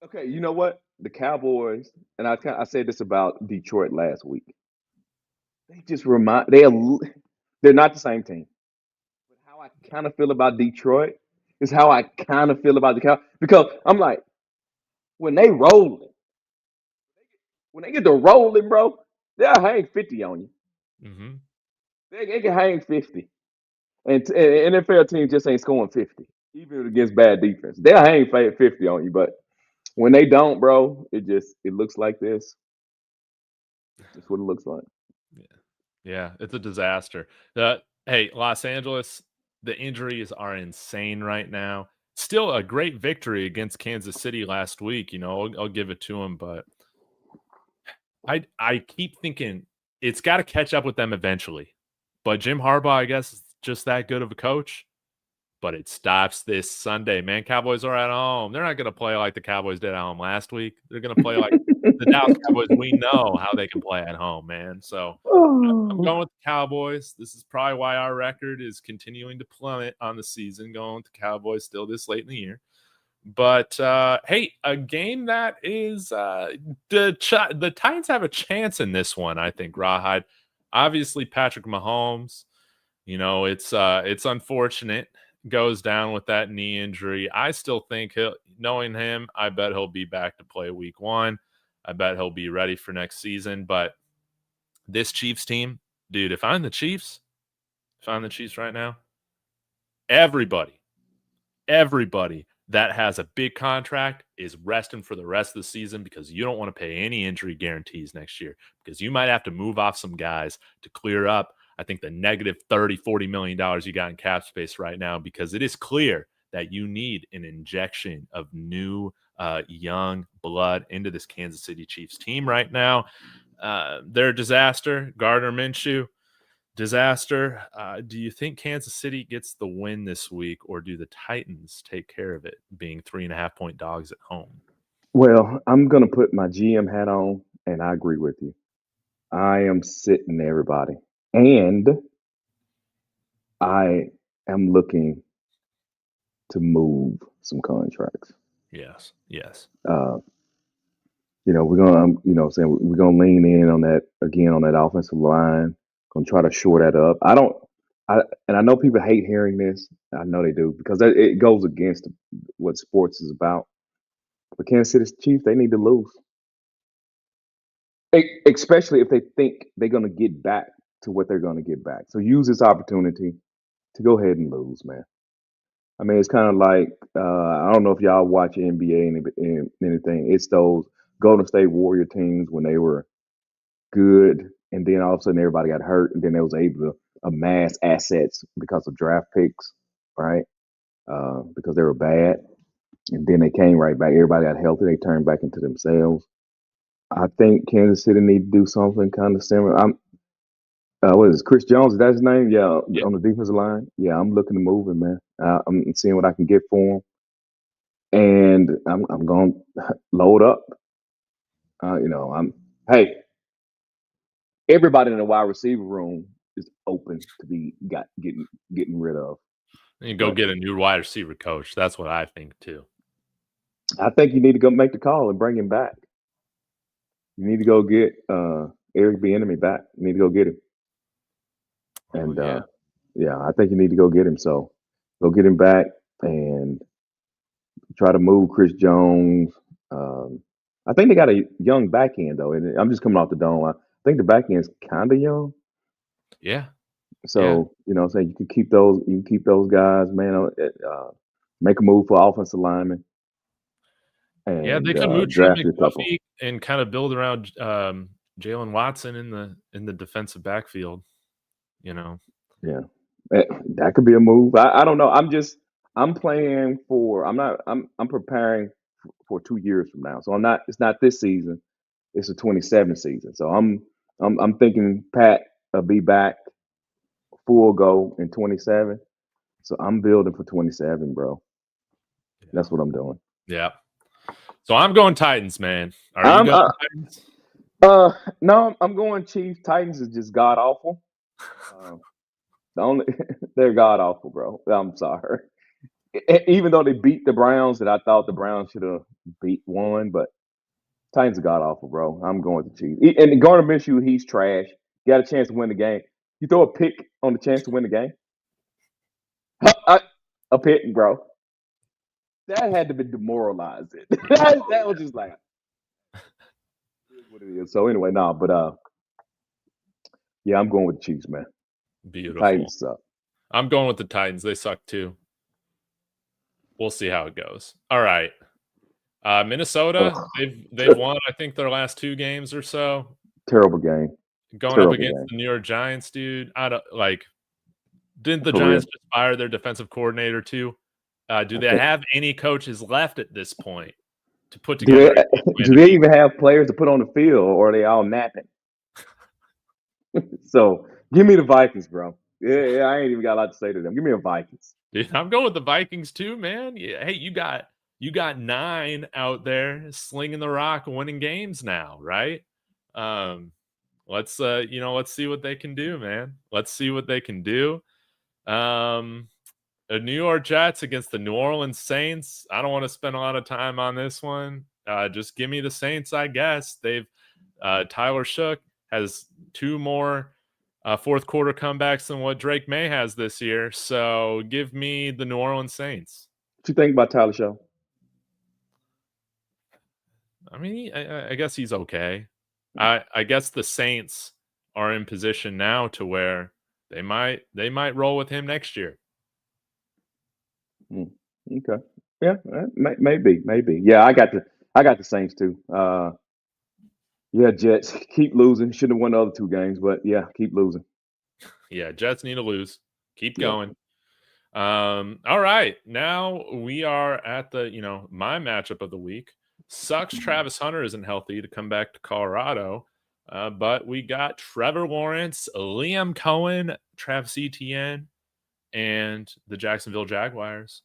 okay. You know what? The Cowboys, and I said this about Detroit last week. They just they're not the same team. But how I kind of feel about Detroit is how I kind of feel about the Cowboys because I'm like when they rolling, when they get to rolling, bro, they'll hang 50 on you. Hmm. They can hang 50. And NFL teams just ain't scoring 50, even against bad defense. They'll hang 50 on you, but when they don't, bro, it looks like this. That's what it looks like. Yeah. Yeah, it's a disaster. Hey, Los Angeles, the injuries are insane right now. Still a great victory against Kansas City last week. I'll give it to them, but I keep thinking it's got to catch up with them eventually. But Jim Harbaugh, I guess, is just that good of a coach. But it stops this Sunday, man. Cowboys are at home. They're not going to play like the Cowboys did at home last week. They're going to play like the Dallas Cowboys. We know how they can play at home, man. So I'm Oh. going with the Cowboys. This is probably why our record is continuing to plummet on the season, going with the Cowboys still this late in the year. But hey, a game that is the Titans have a chance in this one, I think, RawHide. Obviously, Patrick Mahomes, it's unfortunate goes down with that knee injury. I still think knowing him, I bet he'll be back to play week 1. I bet he'll be ready for next season, but this Chiefs team, dude, if I'm the Chiefs right now, everybody that has a big contract is resting for the rest of the season because you don't want to pay any injury guarantees next year because you might have to move off some guys to clear up, I think, the negative $30-40 million you got in cap space right now, because it is clear that you need an injection of new young blood into this Kansas City Chiefs team right now. They're a disaster. Gardner Minshew, disaster. Do you think Kansas City gets the win this week, or do the Titans take care of it, being 3.5-point dogs at home? Well, I'm gonna put my GM hat on, and I agree with you. I am sitting everybody, and I am looking to move some contracts. Yes, yes. Uh, we're gonna, saying we're gonna lean in on that again on that offensive line. Gonna try to shore that up. And I know people hate hearing this. I know they do because it goes against what sports is about. But Kansas City Chiefs, they need to lose, especially if they think they're gonna get back to what they're gonna get back. So use this opportunity to go ahead and lose, man. I mean, it's kind of like I don't know if y'all watch NBA and anything. It's those Golden State Warrior teams when they were good, and then all of a sudden everybody got hurt, and then they was able to amass assets because of draft picks, right? Because they were bad, and then they came right back. Everybody got healthy. They turned back into themselves. I think Kansas City need to do something kind of similar. What is it, Chris Jones? Is that his name? Yeah, Yeah. on the defensive line. Yeah, I'm looking to move him, man. I'm seeing what I can get for him, and I'm going to load up. Hey, everybody in the wide receiver room is open to be getting rid of. And you go But get a new wide receiver coach. That's what I think too. I think you need to go make the call and bring him back. You need to go get Eric Bieniemy back. You need to go get him. And yeah, I think you need to go get him. So go get him back and try to move Chris Jones. I think they got a young back end though, and I'm just coming off the dome. I think the back end's kind of young. Yeah. So I'm saying you can keep those guys, man. Make a move for offensive lineman. Yeah, And they could move Trent draft a couple. McDuffie and kind of build around Jalen Watson in the defensive backfield. Yeah, that could be a move. I don't know. I'm playing for. I'm preparing for 2 years from now. So I'm not. It's not this season. It's a 27 season. So I'm thinking Pat will be back full go in 27. So I'm building for 27, bro. That's what I'm doing. Yeah. So I'm going Titans, man. Are you going Titans? No, I'm going Chiefs. Titans is just god awful. They're god awful, bro. I'm sorry. Even though they beat the Browns, that I thought the Browns should have won, but Titans are god awful, bro. I'm going with the Chiefs. And Gardner Minshew, he's trash. Got a chance to win the game. You throw a pick on the chance to win the game. A pick, bro. That had to be demoralizing. that was just like what it is. So anyway, but yeah, I'm going with the Chiefs, man. Beautiful. Titans suck. I'm going with the Titans. They suck too. We'll see how it goes. All right. Minnesota, they've won, I think, their last 2 games or so. Terrible game. Going up against the New York Giants, dude. I don't like. Didn't the Giants just fire their defensive coordinator too? Do they have any coaches left at this point to put together? Do they even have players to put on the field, or are they all napping? So give me the Vikings, bro. Yeah, I ain't even got a lot to say to them. Give me the Vikings. Dude, I'm going with the Vikings too, man. Yeah, hey, you got 9 out there slinging the rock, winning games now, right? Let's see what they can do, man. Let's see what they can do. The New York Jets against the New Orleans Saints. I don't want to spend a lot of time on this one. Just give me the Saints, I guess. They've Tyler Shook has 2 more fourth quarter comebacks than what Drake May has this year. So give me the New Orleans Saints. What you think about Tyler Show? I mean, I guess he's okay. I guess the Saints are in position now to where they might roll with him next year. Okay. Yeah, maybe. Yeah, I got the Saints too. Yeah, Jets keep losing. Should have won the other 2 games, but yeah, keep losing. Yeah, Jets need to lose. Keep going. All right. Now we are at the, my matchup of the week. Sucks Travis Hunter isn't healthy to come back to Colorado. But we got Trevor Lawrence, Liam Cohen, Travis Etienne, and the Jacksonville Jaguars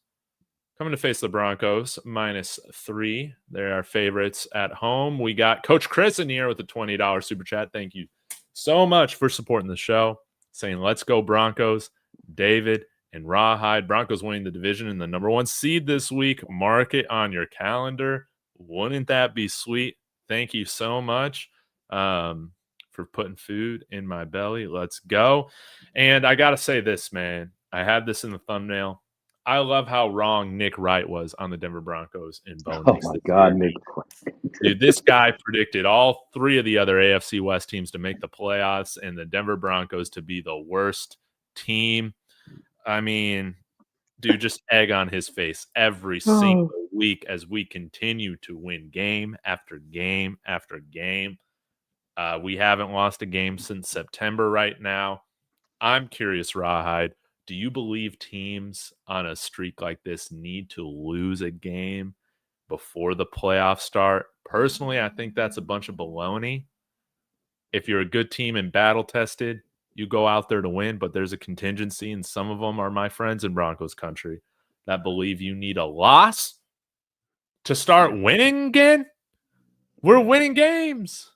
coming to face the Broncos, -3. They're our favorites at home. We got Coach Chris in here with a $20 super chat. Thank you so much for supporting the show. Saying, let's go Broncos. David and RawHide. Broncos winning the division and the number 1 seed this week. Mark it on your calendar. Wouldn't that be sweet? Thank you so much for putting food in my belly. Let's go. And I got to say this, man. I had this in the thumbnail. I love how wrong Nick Wright was on the Denver Broncos in Bone. Oh, my God, Nick. Dude, this guy predicted all 3 of the other AFC West teams to make the playoffs and the Denver Broncos to be the worst team. I mean, Dude, just egg on his face every single week as we continue to win game after game after game. We haven't lost a game since September right now. I'm curious, RawHide, do you believe teams on a streak like this need to lose a game before the playoffs start? Personally, I think that's a bunch of baloney. If you're a good team and battle tested, you go out there to win, but there's a contingency, and some of them are my friends in Broncos country that believe you need a loss to start winning again. We're winning games.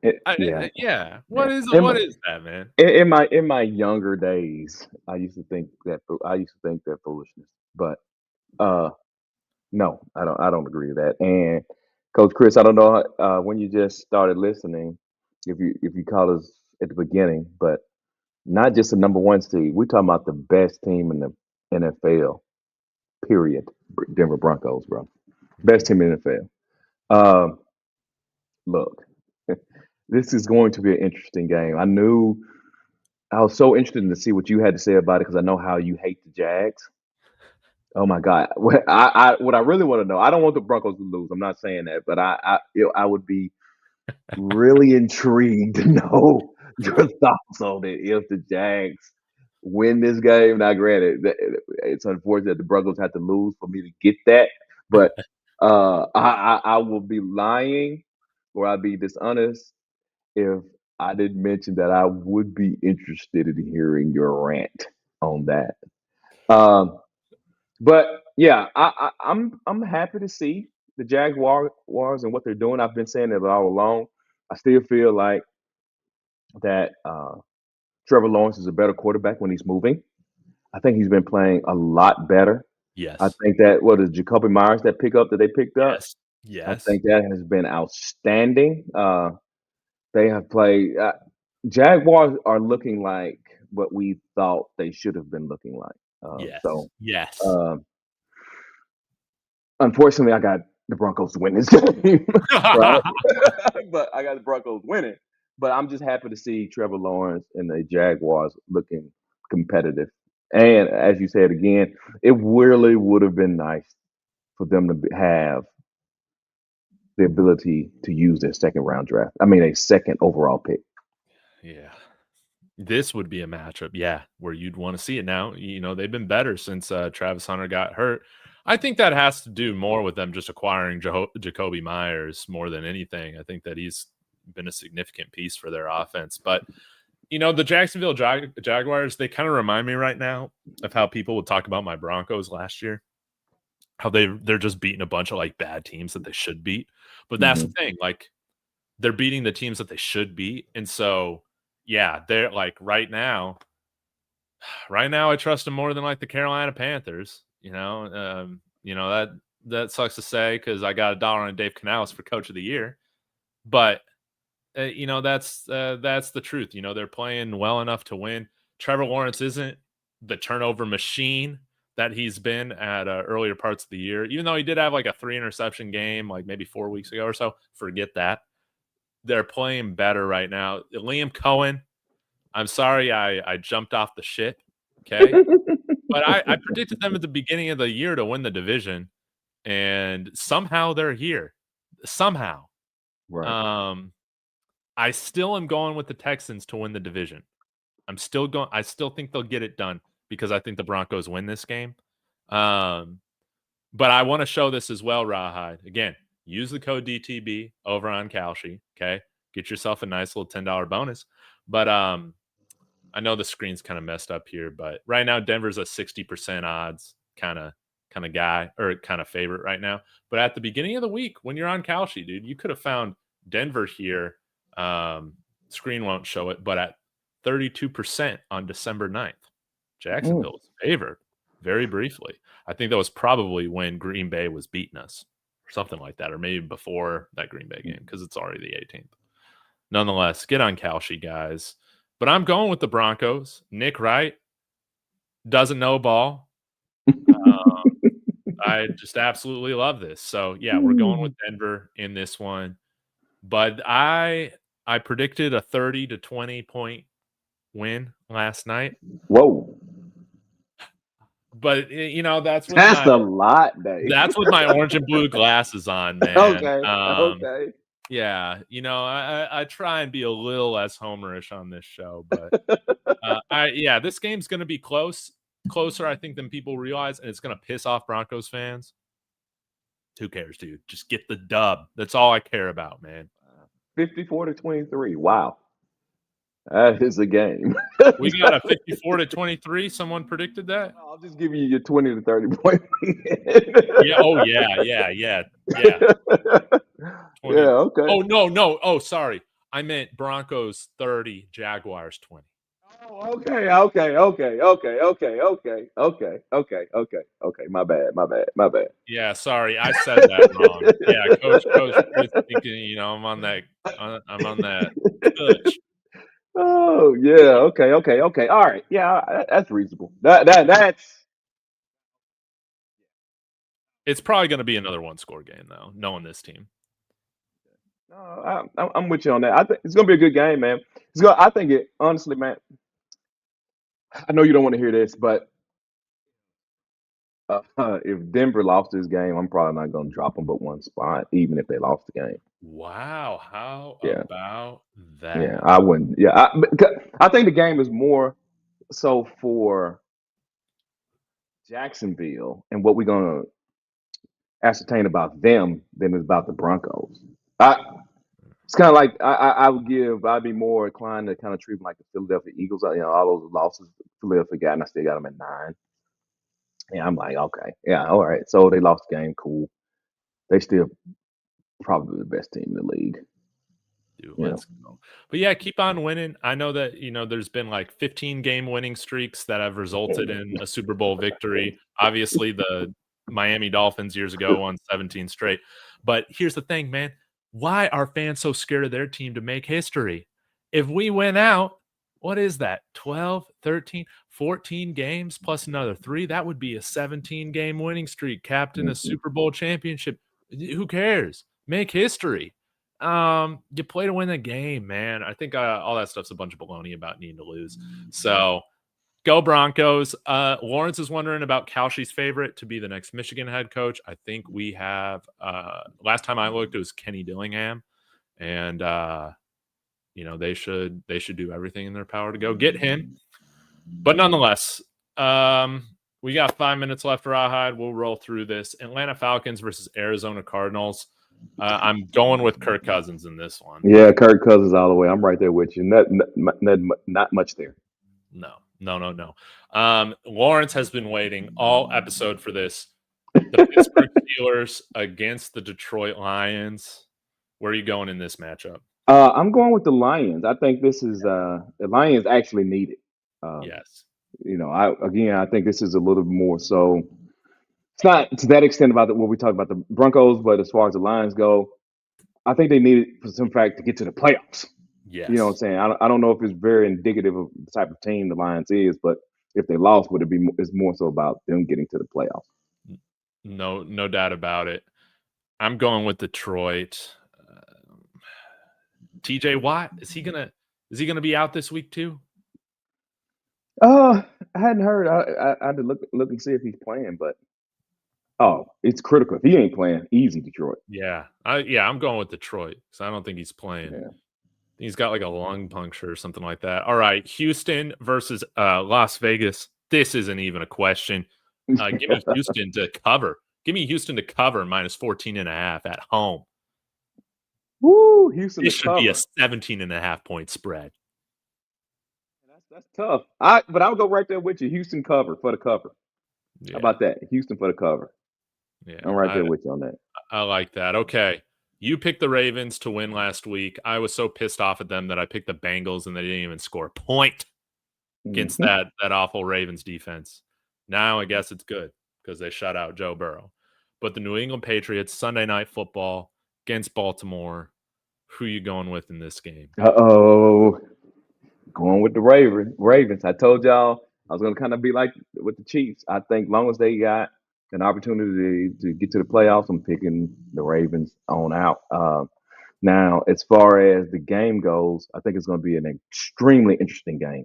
Yeah. What is that, man? In my younger days, I used to think that foolishness, but no, I don't agree with that. And Coach Chris, I don't know when you just started listening, if you caught us at the beginning, but not just the number one seed. We're talking about the best team in the NFL. Period. Denver Broncos, bro. Best team in the NFL. Look, this is going to be an interesting game. I was so interested to see what you had to say about it because I know how you hate the Jags. Oh my God! What I really want to know. I don't want the Broncos to lose. I'm not saying that, but I would be really intrigued to know your thoughts on it if the Jags win this game. Now, granted, it's unfortunate that the Broncos have to lose for me to get that, but I will be lying or I'd be dishonest if I didn't mention that I would be interested in hearing your rant on that. Um, but yeah, I'm happy to see the Jaguars and what they're doing. I've been saying it all along. I still feel like that Trevor Lawrence is a better quarterback when he's moving. I think he's been playing a lot better. I Yes. think that what is Jacoby Myers that they picked up. Yes. I Yes. think that has been outstanding. They have played. Jaguars are looking like what we thought they should have been looking like. Yes. So, Yes. um, unfortunately, I got the Broncos to win this game, right? But I got the Broncos winning. But I'm just happy to see Trevor Lawrence and the Jaguars looking competitive. And as you said again, it really would have been nice for them to have the ability to use their second round draft. I mean, a second overall pick. Yeah. This would be a matchup, yeah, where you'd want to see it now. They've been better since Travis Hunter got hurt. I think that has to do more with them just acquiring Jacoby Myers more than anything. I think that he's been a significant piece for their offense. But, the Jacksonville Jaguars, they kind of remind me right now of how people would talk about my Broncos last year, how they're just beating a bunch of like bad teams that they should beat. But that's the thing, like they're beating the teams that they should beat. And so, yeah, they're like right now, I trust them more than like the Carolina Panthers. That sucks to say because I got $1 on Dave Canales for Coach of the Year, but that's the truth. They're playing well enough to win. Trevor Lawrence isn't the turnover machine that he's been at earlier parts of the year, even though he did have like a 3 interception game, like maybe 4 weeks ago or so. Forget that. They're playing better right now. Liam Cohen, I'm sorry I jumped off the shit. Okay. But I predicted them at the beginning of the year to win the division, and somehow they're here. Somehow. Right. I still am going with the Texans to win the division. I still think they'll get it done because I think the Broncos win this game. But I want to show this as well, RawHide. Again, use the code DTB over on Kalshi. Okay. Get yourself a nice little $10 bonus. But I know the screen's kind of messed up here, but right now Denver's a 60% odds kind of guy or kind of favorite right now. But at the beginning of the week, when you're on Kalshi, dude, you could have found Denver here. Screen won't show it, but at 32% on December 9th. Jacksonville was favored very briefly. I think that was probably when Green Bay was beating us or something like that, or maybe before that Green Bay game because it's already the 18th. Nonetheless, get on Kalshi, guys. But I'm going with the Broncos. Nick Wright doesn't know ball. I just absolutely love this. So, yeah, we're going with Denver in this one. But I predicted a 30 to 20 point win last night. Whoa. but that's with That's a lot, Dave. my orange and blue glasses on, man. Okay. Okay. Yeah, I try and be a little less homerish on this show, but this game's gonna be closer, I think, than people realize, and it's gonna piss off Broncos fans. Who cares, dude? Just get the dub. That's all I care about, man. 54-23. Wow. That is a game. We got a 54-23. Someone predicted that? I'll just give you your 20 to 30 point. Yeah. Oh, yeah. Yeah. 20. Okay. Oh, no. Oh, sorry. I meant Broncos 30, Jaguars 20. Oh, okay. My bad. Yeah, sorry, I said that wrong. Yeah, Coach Chris thinking, I'm on that touch. Oh yeah. Okay. All right. Yeah, that's reasonable. That's. It's probably going to be another one-score game, though, knowing this team. No, I'm with you on that. I think it's gonna be a good game, man. I think it honestly, man. I know you don't want to hear this, but if Denver lost this game, I'm probably not going to drop them but one spot, even if they lost the game. Wow, how Yeah. about that? Yeah, I wouldn't. Yeah, I think the game is more so for Jacksonville and what we're going to ascertain about them than it's about the Broncos. It's kind of like I'd be more inclined to kind of treat them like the Philadelphia Eagles. All those losses, Philadelphia got, and I still got them at 9. Yeah, I'm like, okay, yeah, all right. So they lost the game, cool. They still probably the best team in the league. Dude, let's go. But yeah, keep on winning. I know that there's been like 15 game winning streaks that have resulted in a Super Bowl victory. Obviously, the Miami Dolphins years ago won 17 straight. But here's the thing, man. Why are fans so scared of their team to make history? If we win out, what is that? 12, 13, 14 games plus another 3? That would be a 17-game winning streak, capped in a Super Bowl championship. Who cares? Make history. You play to win the game, man. I think all that stuff's a bunch of baloney about needing to lose. So go Broncos. Lawrence is wondering about Kalshi's favorite to be the next Michigan head coach. I think we have last time I looked, it was Kenny Dillingham. And they should do everything in their power to go get him. But nonetheless, we got 5 minutes left, RawHide. We'll roll through this. Atlanta Falcons versus Arizona Cardinals. I'm going with Kirk Cousins in this one. Yeah, Kirk Cousins all the way. I'm right there with you. Not much there. No. Lawrence has been waiting all episode for this. The Pittsburgh Steelers against the Detroit Lions. Where are you going in this matchup? I'm going with the Lions. I think this is the Lions actually need it. Yes. I think this is a little more so. It's not to that extent about what we talk about the Broncos, but as far as the Lions go, I think they need it for some fact to get to the playoffs. Yes. You know what I'm saying? I don't know if it's very indicative of the type of team the Lions is, but if they lost, would it be? It's more so about them getting to the playoffs. No doubt about it. I'm going with Detroit. TJ Watt, is he gonna be out this week too? I hadn't heard. I had to look and see if he's playing, but it's critical. If he ain't playing, easy Detroit. Yeah, I'm going with Detroit because I don't think he's playing. Yeah. He's got like a lung puncture or something like that. All right, Houston versus Las Vegas. This isn't even a question. Give me Houston to cover. Give me Houston to cover minus 14.5 at home. Woo, Houston. This should be a 17.5 point spread. That's tough. But I'll go right there with you. Houston cover for the cover. Yeah. How about that? Houston for the cover. Yeah, I'm right there with you on that. I like that. Okay. You picked the Ravens to win last week. I was so pissed off at them that I picked the Bengals and they didn't even score a point against that awful Ravens defense. Now I guess it's good because they shut out Joe Burrow. But the New England Patriots, Sunday Night Football against Baltimore. Who are you going with in this game? Uh-oh. Going with the Ravens. I told y'all I was going to kind of be like with the Chiefs. I think long as they got an opportunity to get to the playoffs, I'm picking the Ravens on out. Now, as far as the game goes, I think it's going to be an extremely interesting game.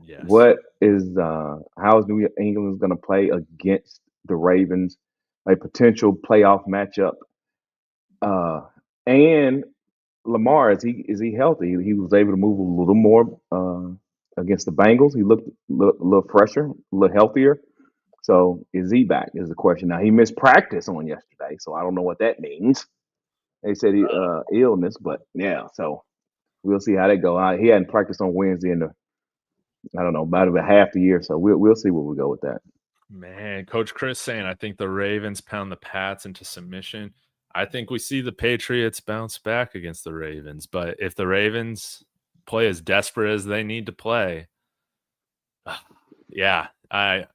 Yes. What is how is New England going to play against the Ravens, a potential playoff matchup? And Lamar, is he healthy? He was able to move a little more against the Bengals. He looked a little fresher, a little healthier. So is he back? Is the question. Now he missed practice on yesterday, so I don't know what that means. They said illness, but yeah. So we'll see how that go. He hadn't practiced on Wednesday in the I don't know about half the year, so we'll see where we go with that. Man, Coach Chris saying, I think the Ravens pound the Pats into submission. I think we see the Patriots bounce back against the Ravens. But if the Ravens play as desperate as they need to play, yeah, I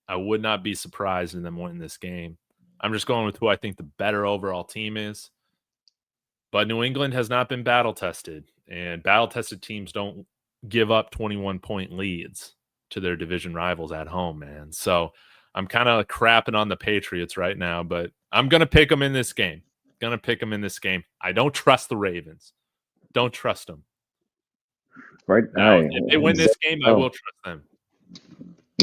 would not be surprised in them winning this game. I'm just going with who I think the better overall team is. But New England has not been battle tested, and battle tested teams don't give up 21-point leads to their division rivals at home, man. So I'm kind of crapping on the Patriots right now, but I'm going to pick them in this game. I don't trust the Ravens. Don't trust them. Right. Now, if they win this game, I will trust them.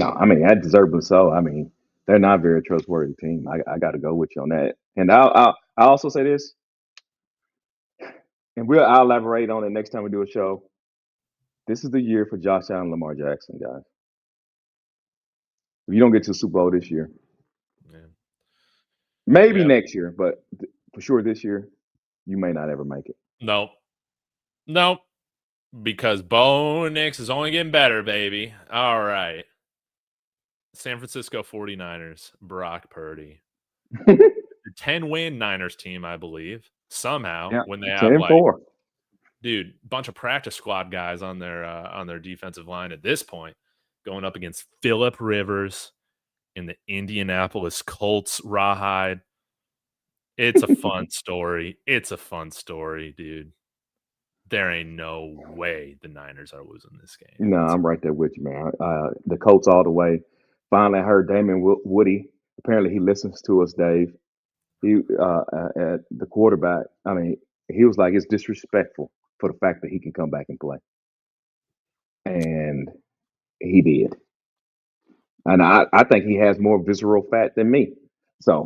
No, I mean, that deservedly so. I mean, they're not a very trustworthy team. I got to go with you on that. And I'll also say this, and I'll elaborate on it next time we do a show. This is the year for Josh Allen and Lamar Jackson, guys. If you don't get to the Super Bowl this year, maybe next year, but for sure this year, you may not ever make it. No, because Bo Nix is only getting better, baby. All right. San Francisco 49ers, Brock Purdy. The 10-win Niners team, I believe, somehow, when they have bunch of practice squad guys on their defensive line at this point, going up against Phillip Rivers in the Indianapolis Colts RawHide. It's a fun story. Dude. There ain't no way the Niners are losing this game. No, I'm right there with you, man. The Colts all the way. Finally, I heard Damon Woody. Apparently, he listens to us, Dave. He at the quarterback. I mean, he was like, it's disrespectful for the fact that he can come back and play, and he did. And I think he has more visceral fat than me. So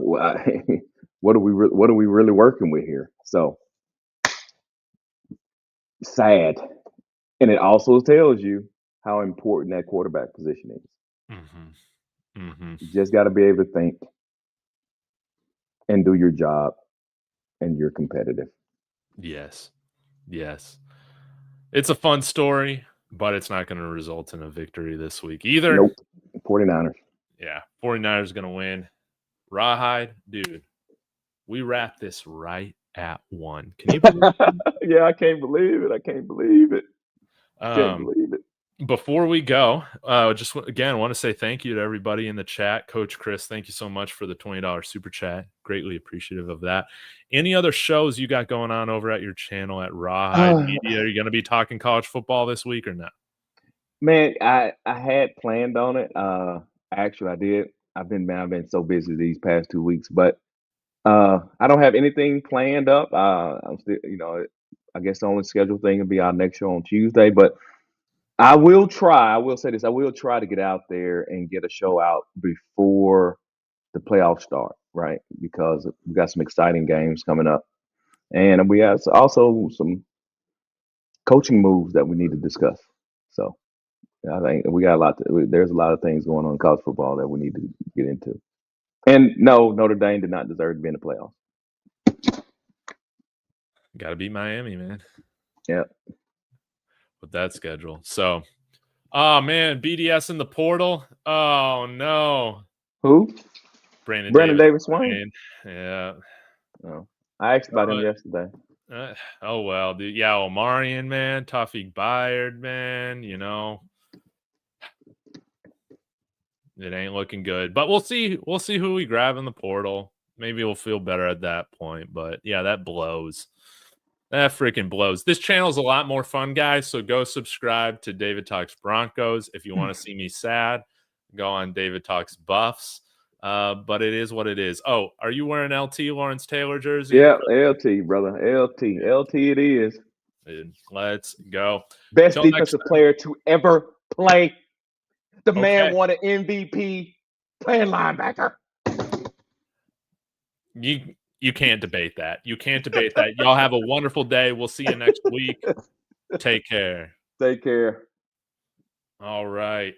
what are we really working with here? So sad, and it also tells you how important that quarterback position is. You just got to be able to think and do your job, and you're competitive. Yes. It's a fun story, but it's not going to result in a victory this week either. Nope. 49ers. Yeah, 49ers going to win. RawHide, dude, we wrap this right at 1. Can you believe it? Yeah, I can't believe it. Before we go, just again want to say thank you to everybody in the chat. Coach Chris, thank you so much for the $20 super chat. Greatly appreciative of that. Any other shows you got going on over at your channel at RawHide Media? Are you going to be talking college football this week or not? Man, I had planned on it. Actually, I did. I've been so busy these past 2 weeks, but I don't have anything planned up. I'm still, I guess the only scheduled thing will be our next show on Tuesday, but I will try. I will say this. I will try to get out there and get a show out before the playoffs start, right? Because we got some exciting games coming up, and we have also some coaching moves that we need to discuss. So I think we got there's a lot of things going on in college football that we need to get into. And no, Notre Dame did not deserve to be in the playoffs. Got to beat Miami, man. Yeah. With that schedule. So, oh, man, BDS in the portal. Oh, no. Who? Brandon Davis Swain. Yeah. Oh, I asked about him yesterday. Oh, well. Dude. Yeah, Omarion, man. Tawfiq Bayard, man. It ain't looking good. But we'll see. We'll see who we grab in the portal. Maybe we'll feel better at that point. But, yeah, that blows. That freaking blows. This channel's a lot more fun, guys, so go subscribe to David Talks Broncos. If you want to see me sad, go on David Talks Buffs. But it is what it is. Oh, are you wearing LT Lawrence Taylor jersey? Yeah, LT, brother. LT it is. Dude, let's go. Best defensive player to ever play The man Okay. won an MVP playing linebacker. You can't debate that. You can't debate that. Y'all have a wonderful day. We'll see you next week. Take care. Take care. All right.